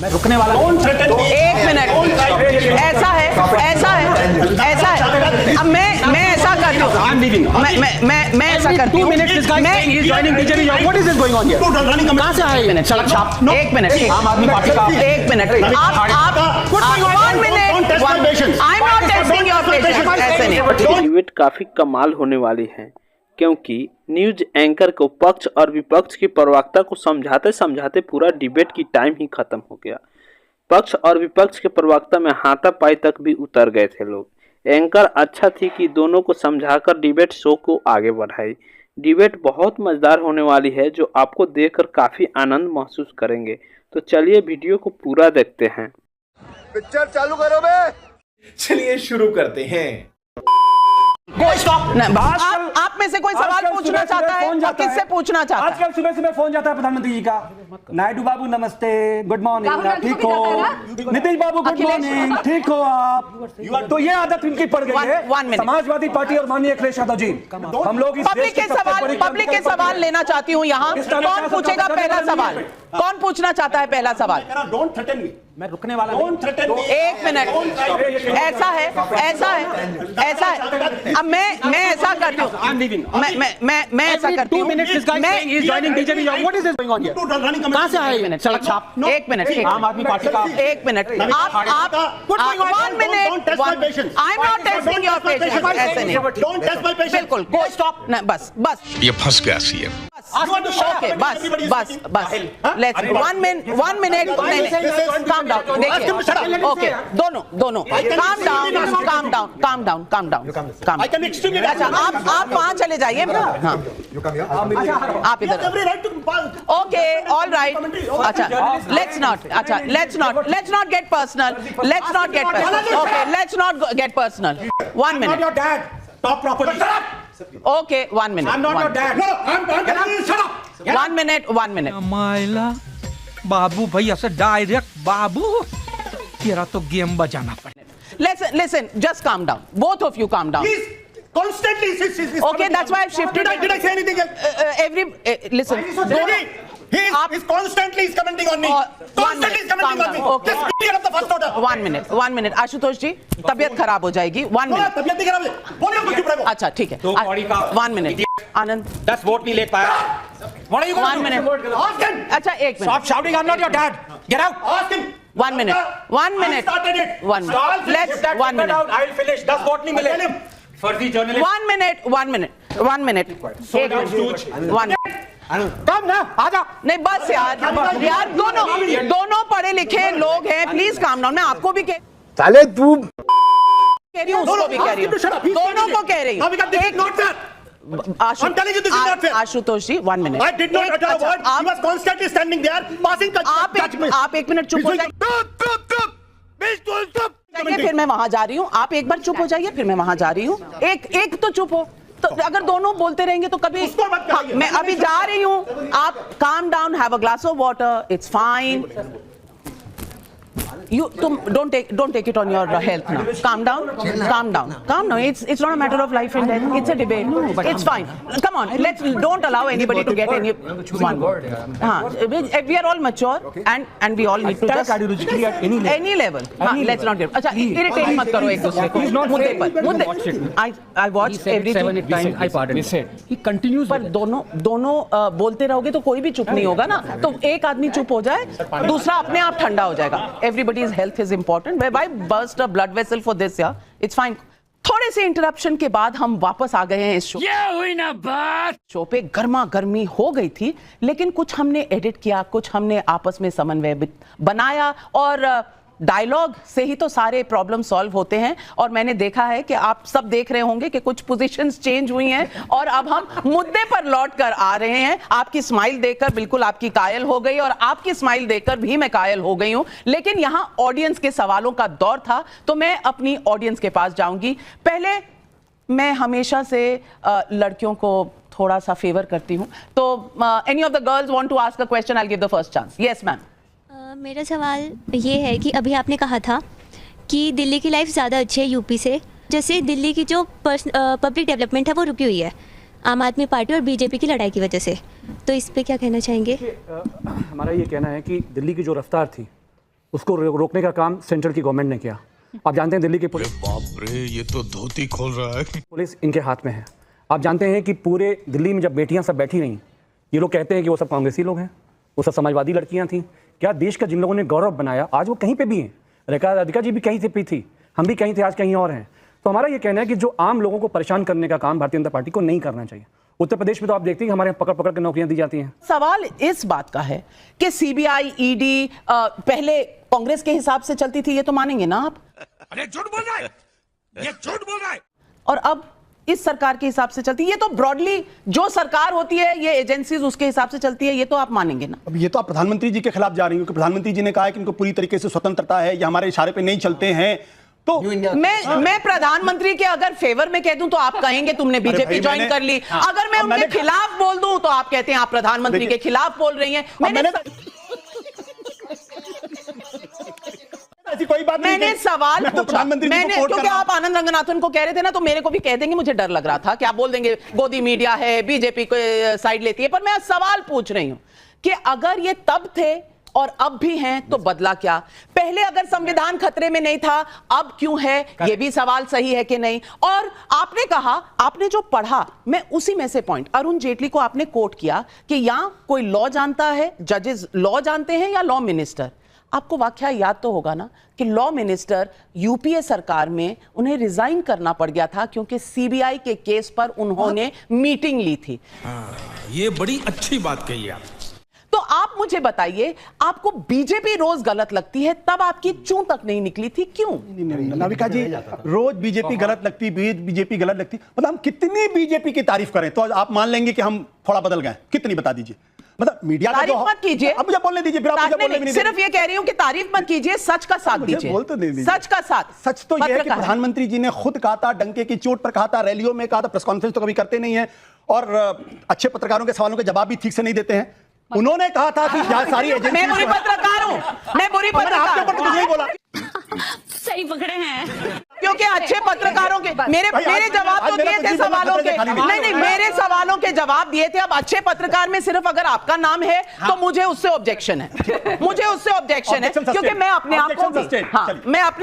मैं रुकने वाला एक मिनट, ऐसा है अब मैं ऐसा करती हूँ, मैं ऐसा करती हूँ, कहाँ से आए? सड़क छाप एक मिनट, आम आदमी पार्टी का एक मिनट, आप 1 minute, I am not testing your patience, ऐसे नहीं। डिबेट काफी कमाल होने वाली है, क्योंकि न्यूज एंकर को पक्ष और विपक्ष की प्रवक्ता को समझाते समझाते पूरा डिबेट की टाइम ही खत्म हो गया। पक्ष और विपक्ष के प्रवक्ता में हाथापाई तक भी उतर गए थे लोग। एंकर अच्छा थी कि दोनों को समझाकर डिबेट शो को आगे बढ़ाई। डिबेट बहुत मजेदार होने वाली है, जो आपको देखकर काफी आनंद महसूस करेंगे। तो चलिए वीडियो को पूरा देखते हैं। पिक्चर चालू करो बे। चलिए शुरू करते हैं। आप में से कोई सवाल पूछना चाहता है? और किससे पूछना चाहता है? आजकल सुबह सुबह फोन जाता है प्रधानमंत्री जी का। नायडू बाबू नमस्ते, गुड मॉर्निंग, ठीक हो? नीतीश बाबू गुड मॉर्निंग, ठीक हो आप? तो ये आदत इनकी पड़ गई है। समाजवादी पार्टी और माननीय अखिलेश यादव जी, हम लोग पब्लिक के सवाल लेना चाहती हूँ यहाँ। कौन पूछेगा पहला सवाल? कौन पूछना चाहता है पहला सवाल? डोंट थ्रेटन मी, मैं रुकने वाला नहीं। एक मिनट, ऐसा है अब मैं ऐसा करती हूँ, मैं ऐसा करती हूँ, कहाँ से आए? सड़क छाप एक मिनट, आम आदमी पार्टी का एक मिनट, आप 1 minute, I am not testing your patience, ऐसे नहीं, बिल्कुल, स्टॉप, बस ये फंस गया सीएम। ओके, बस लेट्स 1 मिनट, काम डाउन, देखिए, ओके, दोनों काम डाउन। अच्छा, आप वहाँ चले जाइए। हाँ, आप इधर, ओके, ऑल राइट। अच्छा, let's not get personal, okay, let's not get personal. 1 minute, Talk properly. Okay, 1 minute, I'm not your dad. No, I'm shut up. 1 minute. मायला बाबू भैया से डायरेक्ट बाबू, तेरा तो गेम बजाना पड़ेगा। Listen, just calm down. Both of you calm down. He's constantly. Okay, that's why I've shifted. Did I say anything else? Listen. He's constantly commenting on me. Constantly commenting on me. Okay. Just clear up the first order. 1 minute, Ashutosh ji, तबीयत खराब हो जाएगी। 1 minute. तबीयत नहीं खराब है, बोलिए तो चुप रहो। अच्छा, ठीक है। 1 मिनट, आनंद, 10 वोट नहीं ले पाया। What are you going to 1 do? Minute. Ask him. अच्छा, 1 minute. Stop shouting, I'm not your dad. Get out. Ask him. 1 minute. I started it. 1 minute. Let's 1 minute. I will finish. 10 vote नहीं मिले। फर्जी journalist. 1 minute. एक minute. 1 कम ना, आजा। नहीं, बस यार, दोनों पढ़े लिखे लोग हैं, प्लीज काम डाउन। मैं आपको भी साले तू कह रही हूँ, उसको भी कह रही हूँ, दोनों को कह रही हूँ। आशुतोष जी, 1 minute. I did not utter a word. He was constantly standing there, passing judgment. आप 1 मिनट चुप हो जाइए, फिर मैं वहां जा रही हूँ। आप एक बार चुप हो जाइए, फिर मैं वहां जा रही हूँ। एक तो चुप हो, तो अगर दोनों बोलते रहेंगे तो कभी। हाँ, मैं अभी जा रही हूँ, आप calm down, have a glass of water, it's fine. तुम don't take it on your health now. Calm down. It's not a matter of life and death. It's a debate. It's fine. Come on, don't allow anybody to get any one word. We are all mature and we all need to just ideologically at any level. Let's not get. अच्छा, irritate मत करो एक दूसरे को मुद्दे। I watched everything. I pardon. He continues. पर दोनों बोलते रहोगे तो कोई भी चुप नहीं होगा ना। तो एक आदमी चुप हो जाए, दूसरा अपने आप ठंडा हो जाएगा। Everybody's health is important. Why burst a blood vessel for this? Yeah, it's fine. थोड़े से इंटरप्शन के बाद हम वापस आ गए हैं इस शो। ये हुई ना बात। शो पे गर्मा गर्मी हो गई थी, लेकिन कुछ हमने एडिट किया, कुछ हमने आपस में समन्वय बनाया, और डायलॉग से ही तो सारे प्रॉब्लम सॉल्व होते हैं। और मैंने देखा है कि आप सब देख रहे होंगे कि कुछ पोजीशंस चेंज हुई हैं, और अब हम मुद्दे पर लौट कर आ रहे हैं। आपकी स्माइल देखकर बिल्कुल आपकी कायल हो गई, और आपकी स्माइल देखकर भी मैं कायल हो गई हूं। लेकिन यहां ऑडियंस के सवालों का दौर था, तो मैं अपनी ऑडियंस के पास जाऊंगी। पहले मैं हमेशा से लड़कियों को थोड़ा सा फेवर करती हूं, तो any of the girls want to ask a question, I will give the first chance. Yes ma'am. मेरा सवाल ये है कि अभी आपने कहा था कि दिल्ली की लाइफ ज़्यादा अच्छी है यूपी से। जैसे दिल्ली की जो पब्लिक डेवलपमेंट है वो रुकी हुई है आम आदमी पार्टी और बीजेपी की लड़ाई की वजह से, तो इस पे क्या कहना चाहेंगे? हमारा ये कहना है कि दिल्ली की जो रफ्तार थी उसको रोकने का काम सेंट्रल की गवर्नमेंट ने किया। आप जानते हैं दिल्ली की बाप रे, ये तो धोती खोल रहा है। पुलिस इनके हाथ में है। आप जानते हैं कि पूरे दिल्ली में जब बेटियां सब बैठी रहीं, ये लोग कहते हैं कि वो सब कांग्रेसी लोग हैं, वो सब समाजवादी लड़कियां थीं। क्या देश का जिन लोगों ने गौरव बनाया आज वो कहीं पे भी हैं। रेखा राधिका जी भी कहीं पे थी, हम भी कहीं थे, आज कहीं और हैं। तो हमारा ये कहना है कि जो आम लोगों को परेशान करने का काम भारतीय जनता पार्टी को नहीं करना चाहिए। उत्तर प्रदेश में तो आप देखते हैं कि हमारे यहाँ पकड़ पकड़ के नौकरियां दी जाती हैं। सवाल इस बात का है कि सीबीआई, ईडी पहले कांग्रेस के हिसाब से चलती थी, ये तो मानेंगे ना आप? अरे झूठ बोल रहा है, ये झूठ बोल रहा है। और अब इस सरकार के हिसाब से चलती है। ये तो ब्रॉडली जो सरकार होती है, ये एजेंसीज उसके हिसाब से चलती है, ये तो आप मानेंगे ना? अब ये तो आप प्रधानमंत्री जी के खिलाफ जा रही हो, क्योंकि प्रधानमंत्री जी ने कहा है कि इनको पूरी तरीके से स्वतंत्रता है, ये हमारे इशारे पे नहीं चलते हैं। तो मैं प्रधानमंत्री के अगर फेवर में कह दूं तो आप कहेंगे तुमने बीजेपी ज्वाइन कर ली। अगर मैं उनके खिलाफ बोल दूं तो आप कहते हैं आप प्रधानमंत्री के खिलाफ बोल रही हैं। ऐसी कोई बात नहीं। मैंने सवाल पूछा, मैंने, क्योंकि आप आनंद रंगनाथन को कह रहे थे ना, तो मेरे को भी कह देंगे, मुझे डर लग रहा था कि आप बोल देंगे गोदी मीडिया है, बीजेपी को साइड लेती है। पर मैं सवाल पूछ रही हूं कि अगर ये तब थे और अब भी हैं तो बदला क्या? पहले अगर संविधान खतरे में नहीं था, अब क्यों है? ये भी सवाल सही है कि नहीं? और आपने कहा, आपने जो पढ़ा, मैं उसी में से पॉइंट, अरुण जेटली को आपने कोट किया कि यहां कोई लॉ जानता है, जजेस लॉ जानते हैं या लॉ मिनिस्टर? आपको वाकया याद तो होगा ना कि लॉ मिनिस्टर यूपीए सरकार में उन्हें रिजाइन करना पड़ गया था क्योंकि सीबीआई के केस पर उन्होंने मीटिंग ली थी। ये बड़ी अच्छी बात कही आप। तो आप मुझे बताइए, आपको बीजेपी रोज गलत लगती है, तब आपकी चूं तक नहीं निकली थी, क्यों? नाविका जी, रोज बीजेपी गलत लगती, बीजेपी गलत लगती, मतलब हम कितनी बीजेपी की तारीफ करें तो आप मान लेंगे कि हम थोड़ा बदल गए? कितनी बता दीजिए। मतलब मीडिया का जो मत कीजिए, अब मुझे बोलने दीजिए, फिर आप मुझे बोलने भी नहीं। सिर्फ ये कह रही हूं कि तारीफ मत कीजिए, सच का साथ दीजिए। बोल तो नहीं दीजिए। सच का साथ। सच तो यह है कि प्रधानमंत्री जी ने खुद कहा था, डंके की चोट पर कहा था, रैलियों में कहा था, प्रेस कॉन्फ्रेंस तो कभी करते नहीं है, और अच्छे पत्रकारों के सवालों के जवाब भी ठीक से नहीं देते हैं। उन्होंने कहा था कि सारी एजेंसी, मैं बुरी पत्रकार हूं, मैं बुरी पत्रकार हूं, नहीं बोला। सही पकड़े हैं, क्योंकि अच्छे पत्रकारों के मेरे जवाब तो दिए थे सवालों के, नहीं मेरे सवालों के जवाब दिए थे। अब अच्छे पत्रकार में सिर्फ अगर आपका नाम है तो मुझे उससे ऑब्जेक्शन है, मुझे उससे ऑब्जेक्शन है, क्योंकि मैं अपने आप को, मैं अपने